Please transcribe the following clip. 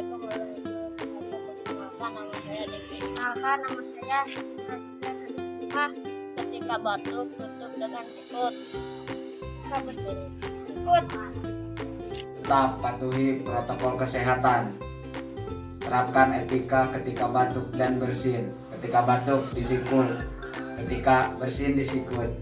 Assalamualaikum warahmatullahi wabarakatuh. Nama saya Devi. Maka nama saya Mah. Ketika batuk, tutup dengan sikut. Kita bersin sikut. Tetap patuhi protokol kesehatan. Terapkan etika ketika batuk dan bersin. Ketika batuk disikut, ketika bersin disikut.